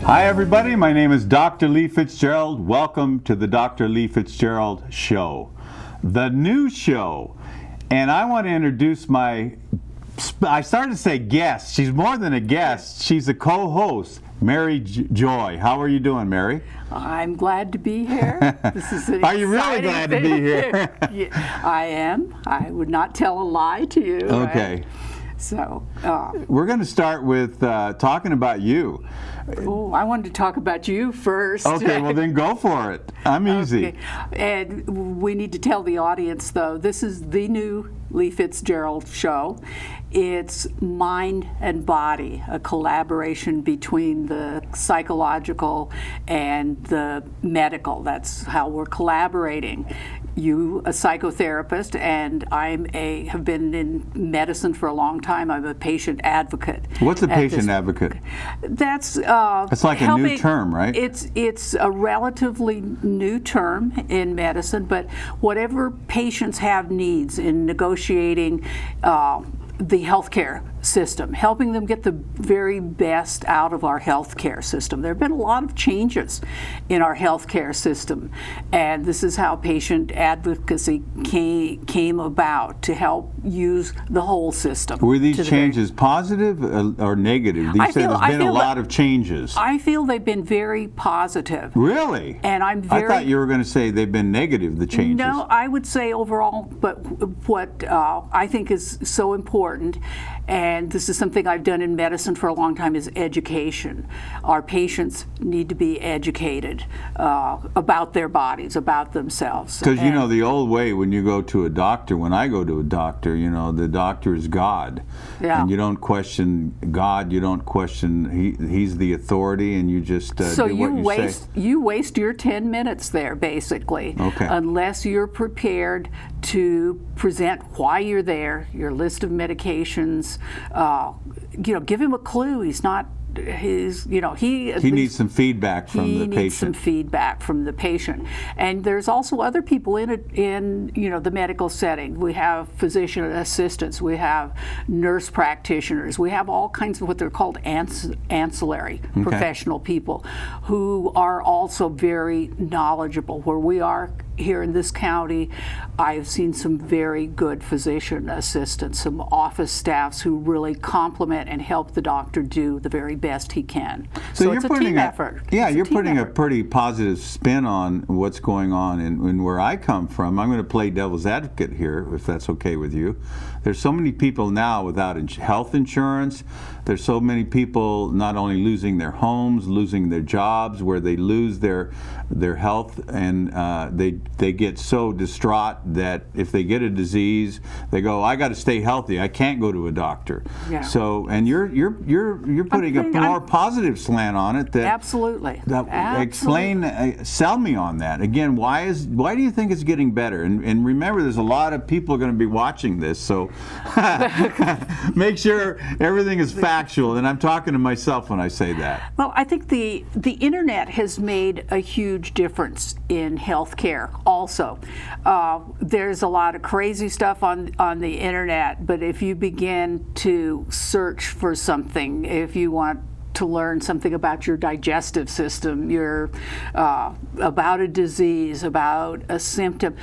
Hi everybody, my name is Dr. Lee Fitzgerald. Welcome to the Dr. Lee Fitzgerald Show, the new show. And I want to introduce I started to say guest. She's more than a guest. She's a co-host, Mary Joy. How are you doing, Mary? I'm glad to be here. This is an Are you really glad to be here? Yeah, I am. I would not tell a lie to you. Okay. Right? So, we're going to start with talking about you. I wanted to talk about you first. Okay, well then go for it. I'm easy. Okay. And we need to tell the audience, though, this is the new Lee Fitzgerald Show. It's mind and body, a collaboration between the psychological and the medical. That's how we're collaborating. You, a psychotherapist, and have been in medicine for a long time. I'm a patient advocate. What's a patient advocate? That's it's like a new term, right? It's a relatively new term in medicine, but whatever patients have needs in negotiating the healthcare system, helping them get the very best out of our healthcare system. There have been a lot of changes in our healthcare system, and this is how patient advocacy came about, to help use the whole system. Were these changes positive or negative? You said there's been a lot of changes. I feel they've been very positive. Really? And I thought you were going to say they've been negative, the changes. No, I would say overall, but what I think is so important, and this is something I've done in medicine for a long time, is education. Our patients need to be educated about their bodies, about themselves. Because you know, the old way, when you go to a doctor, when I go to a doctor, you know, the doctor is God. Yeah. And you don't question God, you don't question, he's the authority, and you just so do what you say. You waste your 10 minutes there, basically. Okay. Unless you're prepared to present why you're there, your list of medications, give him a clue. He needs some feedback from the patient. He needs some feedback from the patient. And there's also other people in the medical setting. We have physician assistants, we have nurse practitioners, we have all kinds of what they're called ancillary professional people who are also very knowledgeable. Where we are here in this county, I've seen some very good physician assistants, some office staffs who really complement and help the doctor do the very best he can. So it's a team effort. Yeah, you're putting a pretty positive spin on what's going on in where I come from. I'm going to play devil's advocate here, if that's okay with you. There's so many people now without health insurance. There's so many people not only losing their homes, losing their jobs, where they lose their health, and they get so distraught that if they get a disease, they go, I got to stay healthy. I can't go to a doctor. Yeah. So, and you're putting a more positive slant on it. Absolutely. Explain, sell me on that again. Why do you think it's getting better? And remember, there's a lot of people going to be watching this, so make sure everything is factual. And I'm talking to myself when I say that. Well, I think the internet has made a huge difference in healthcare. Also, there's a lot of crazy stuff on the internet, but if you begin to search for something, if you want to learn something about your digestive system, about a disease, about a symptom,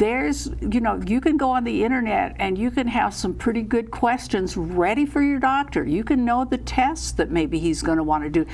you can go on the internet and you can have some pretty good questions ready for your doctor. You can know the tests that maybe he's going to want to do.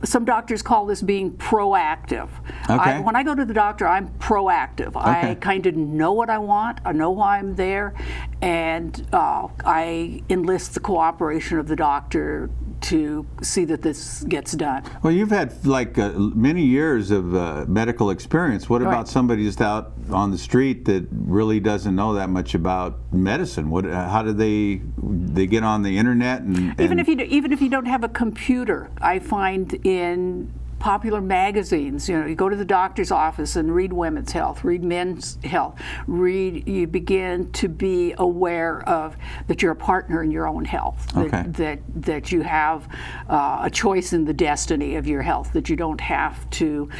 Some doctors call this being proactive. Okay. When I go to the doctor, I'm proactive. Okay. I kind of know what I want. I know why I'm there, and I enlist the cooperation of the doctor to see that this gets done. Well, you've had many years of medical experience. What about somebody just out on the street that really doesn't know that much about medicine? How do they get on the internet? Even if you don't have a computer, I find in popular magazines, you go to the doctor's office and read Women's Health, read Men's Health, you begin to be aware of that you're a partner in your own health, that you have a choice in the destiny of your health, that you don't have to,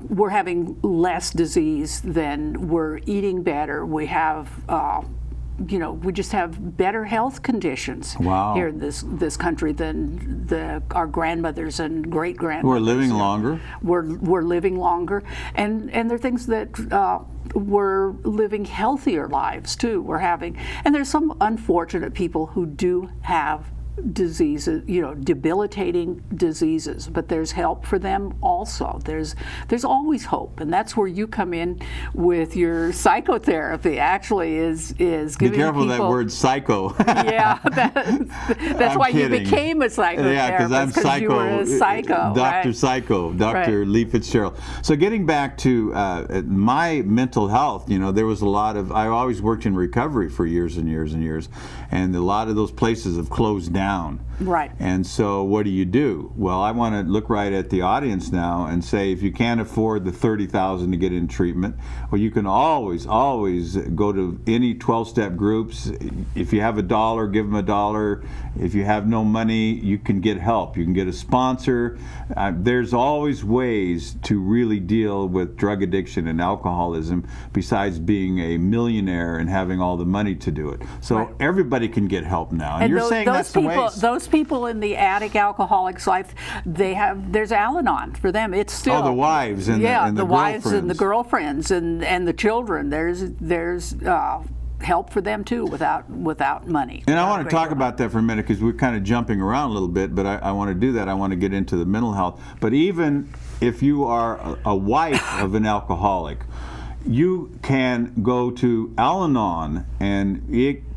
we're having less disease than we're eating better, we have we just have better health conditions Wow. here in this country than our grandmothers and great grandmothers. We're living longer. We're living longer, and there are things that we're living healthier lives too. And there's some unfortunate people who do have diseases, debilitating diseases, but there's help for them also. There's always hope, and that's where you come in with your psychotherapy. Actually, is giving Be careful people, of that word psycho. Yeah, that's I'm why kidding. you became a psychotherapist. Yeah, because I'm psycho. You were a psycho, Dr. right? Psycho, Dr. Right. Lee Fitzgerald. So getting back to my mental health, there was a lot of, I always worked in recovery for years and years and years, and a lot of those places have closed down. Right. And so what do? Well, I want to look right at the audience now and say, if you can't afford the $30,000 to get in treatment, well, you can always go to any 12-step groups. If you have $1, give them $1. If you have no money, you can get help. You can get a sponsor. There's always ways to really deal with drug addiction and alcoholism besides being a millionaire and having all the money to do it. So Right. everybody can get help now. And you're saying that's the way. Those people in the addict alcoholic's life, there's Al-Anon for them. It's still the wives and the wives and the girlfriends. girlfriends and the children. There's help for them too without money. And I want to talk about that for a minute because we're kind of jumping around a little bit, but I want to do that. I want to get into the mental health. But even if you are a wife of an alcoholic, you can go to Al-Anon and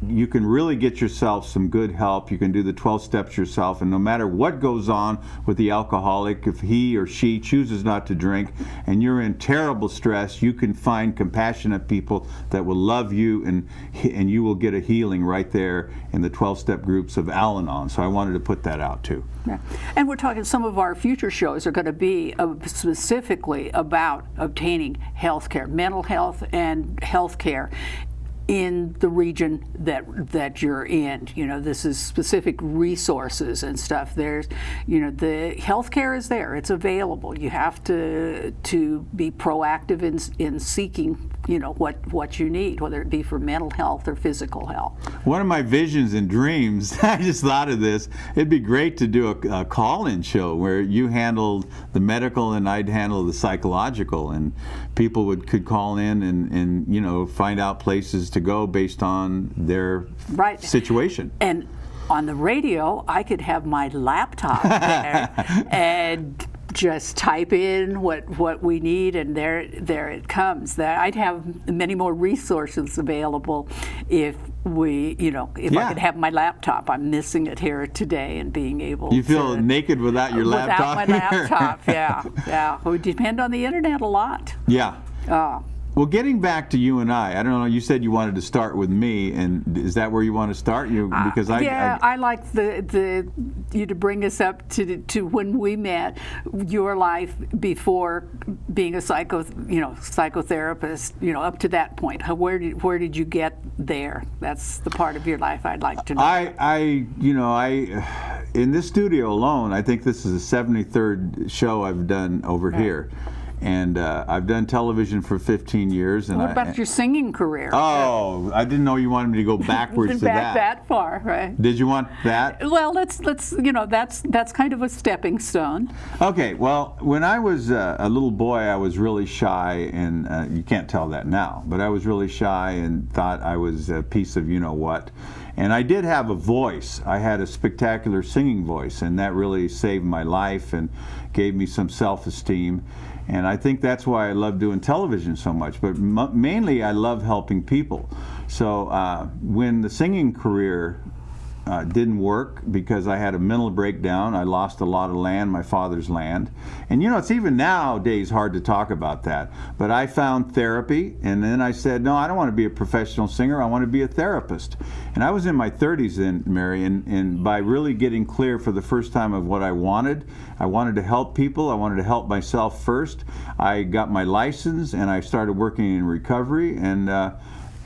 you can really get yourself some good help. You can do the 12 steps yourself, and no matter what goes on with the alcoholic, if he or she chooses not to drink and you're in terrible stress, you can find compassionate people that will love you, and you will get a healing right there in the 12-step groups of Al-Anon. So I wanted to put that out too. Yeah. And we're talking, some of our future shows are going to be specifically about obtaining health care, mental health and health care in the region that you're in. This is specific resources and stuff. There's, the health care is there. It's available. You have to be proactive in seeking, what you need, whether it be for mental health or physical health. One of my visions and dreams, I just thought of this, it'd be great to do a call-in show where you handled the medical and I'd handle the psychological, and people could call in and find out places to go based on their Right. situation. And on the radio, I could have my laptop there and just type in what we need, and there it comes. I'd have many more resources available if I could have my laptop. I'm missing it here today, and being able You feel to, naked without your laptop? Without my laptop, yeah. We depend on the internet a lot. Yeah. Well, getting back to you and I don't know, you said you wanted to start with me, and is that where you want to start? Because I like you to bring us up to when we met, your life before being a psychotherapist, up to that point. Where did you get there? That's the part of your life I'd like to know. I in this studio alone, I think this is the 73rd show I've done over here. And I've done television for 15 years. And what about your singing career? Oh, I didn't know you wanted me to go backwards to Back that. that far, right? Did you want that? Well, let's that's kind of a stepping stone. Okay, well, when I was a little boy, I was really shy, and you can't tell that now, but I was really shy and thought I was a piece of you-know-what. And I did have a voice. I had a spectacular singing voice, and that really saved my life and gave me some self-esteem. And I think that's why I love doing television so much. But mainly I love helping people. So when the singing career didn't work because I had a mental breakdown, I lost a lot of land, my father's land. And it's even nowadays hard to talk about that. But I found therapy, and then I said, no, I don't want to be a professional singer, I want to be a therapist. And I was in my 30s then, Mary, and by really getting clear for the first time of what I wanted to help people, I wanted to help myself first. I got my license, and I started working in recovery, and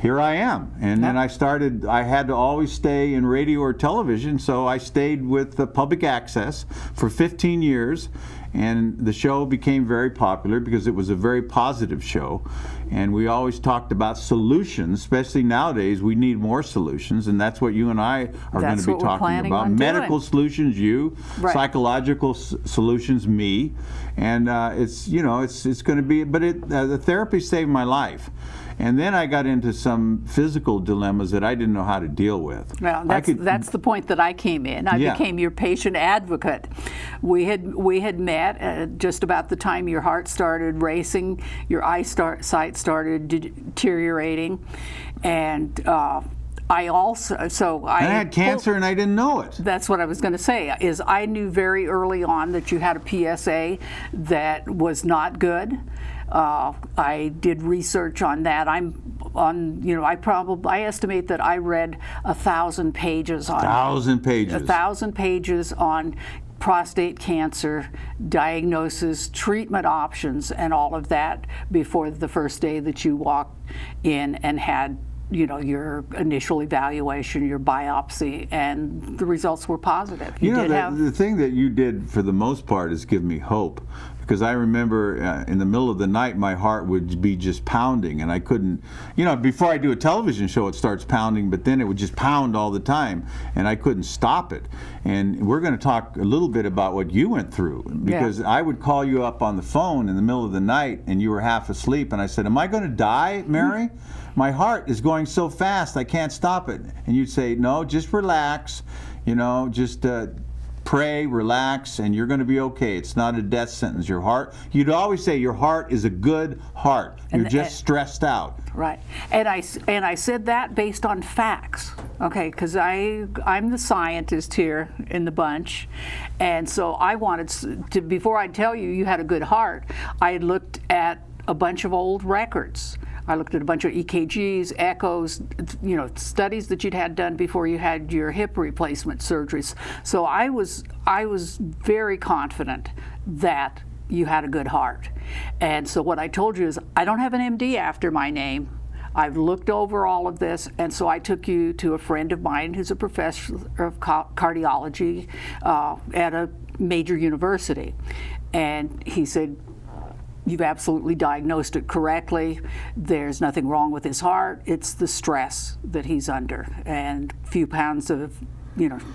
here I am. And then I had to always stay in radio or television, so I stayed with the public access for 15 years. And the show became very popular because it was a very positive show. And we always talked about solutions, especially nowadays. We need more solutions, and that's what you and I are going to be talking about. Medical solutions, you, right. Psychological solutions, me, and it's going to be. But the therapy saved my life. And then I got into some physical dilemmas that I didn't know how to deal with. Well, that's the point that I came in. I became your patient advocate. We had met just about the time your heart started racing, your eyesight started deteriorating, and I had cancer and I didn't know it. That's what I was going to say. Is I knew very early on that you had a PSA that was not good. I did research on that. I estimate that I read 1,000 pages on 1,000 pages on prostate cancer diagnosis, treatment options, and all of that before the first day that you walked in and had your initial evaluation, your biopsy, and the results were positive. The thing that you did for the most part is give me hope. Because I remember in the middle of the night, my heart would be just pounding, and I couldn't, before I do a television show, it starts pounding, but then it would just pound all the time, and I couldn't stop it. And we're going to talk a little bit about what you went through, because I would call you up on the phone in the middle of the night, and you were half asleep, and I said, "Am I going to die, Mary? My heart is going so fast, I can't stop it." And you'd say, "No, just relax, just pray, relax, and you're going to be okay. It's not a death sentence. Your heart," you'd always say, "Your heart is a good heart. You're just stressed out." Right. And I said that based on facts, okay, because I'm the scientist here in the bunch, and so I wanted to, before I tell you had a good heart, I had looked at a bunch of old records. I looked at a bunch of EKGs, echoes, studies that you'd had done before you had your hip replacement surgeries. So I was very confident that you had a good heart. And so what I told you is, I don't have an MD after my name. I've looked over all of this, and so I took you to a friend of mine who's a professor of cardiology at a major university. And he said, "You've absolutely diagnosed it correctly. There's nothing wrong with his heart. It's the stress that he's under. And a few pounds of,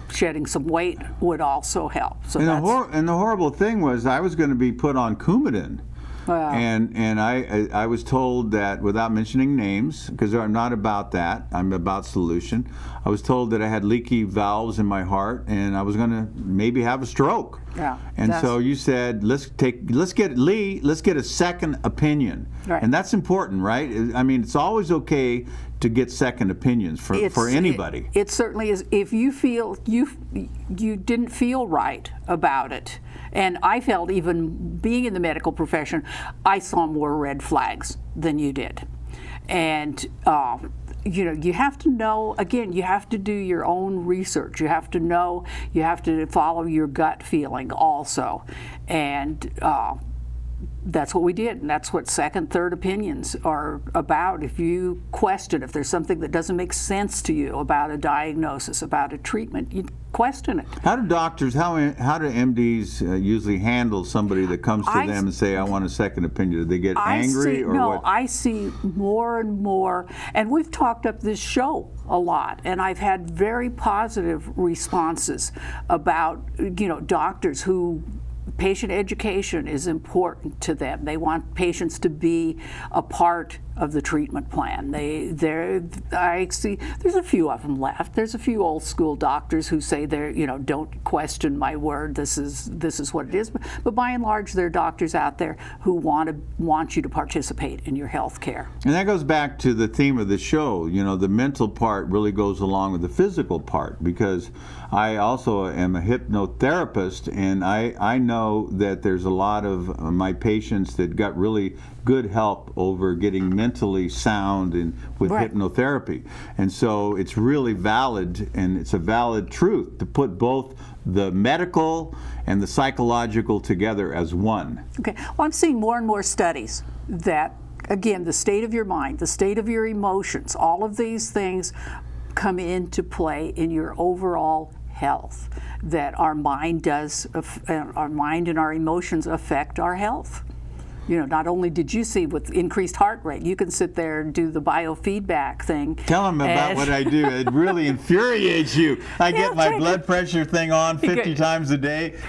shedding some weight would also help." So and the horrible thing was, I was going to be put on Coumadin. Wow. And I was told that, without mentioning names, because I'm not about that, I'm about solution, I was told that I had leaky valves in my heart and I was going to maybe have a stroke. Yeah. And so you said, let's get a second opinion. Right. And that's important, right? I mean, it's always okay to get second opinions for anybody. It certainly is. If you feel you didn't feel right about it, and I felt, even being in the medical profession, I saw more red flags than you did. And you have to know, again, you have to do your own research. You have to follow your gut feeling also. And that's what we did, and that's what second, third opinions are about. If you question, if there's something that doesn't make sense to you about a diagnosis, about a treatment, you question it. How do MDs usually handle somebody that comes to them and say, "I want a second opinion"? Do they get angry or what? I see more and more, and we've talked up this show a lot, and I've had very positive responses about doctors who patient education is important to them. They want patients to be a part of the treatment plan. I see there's a few of them left. There's a few old school doctors who say don't question my word. This is what it is. But by and large, there are doctors out there who want you to participate in your health care. And that goes back to the theme of the show. The mental part really goes along with the physical part, because I also am a hypnotherapist, and I know that there's a lot of my patients that got really good help over getting mentally sound and with hypnotherapy. And so it's really valid, and it's a valid truth to put both the medical and the psychological together as one. Okay. Well, I'm seeing more and more studies that, again, the state of your mind, the state of your emotions, all of these things come into play in your overall health. that our mind our mind and our emotions affect our health. You know, not only did you see with increased heart rate, you can sit there and do the biofeedback thing. Tell them about what I do. It really infuriates you. I get my blood pressure thing on 50 times a day.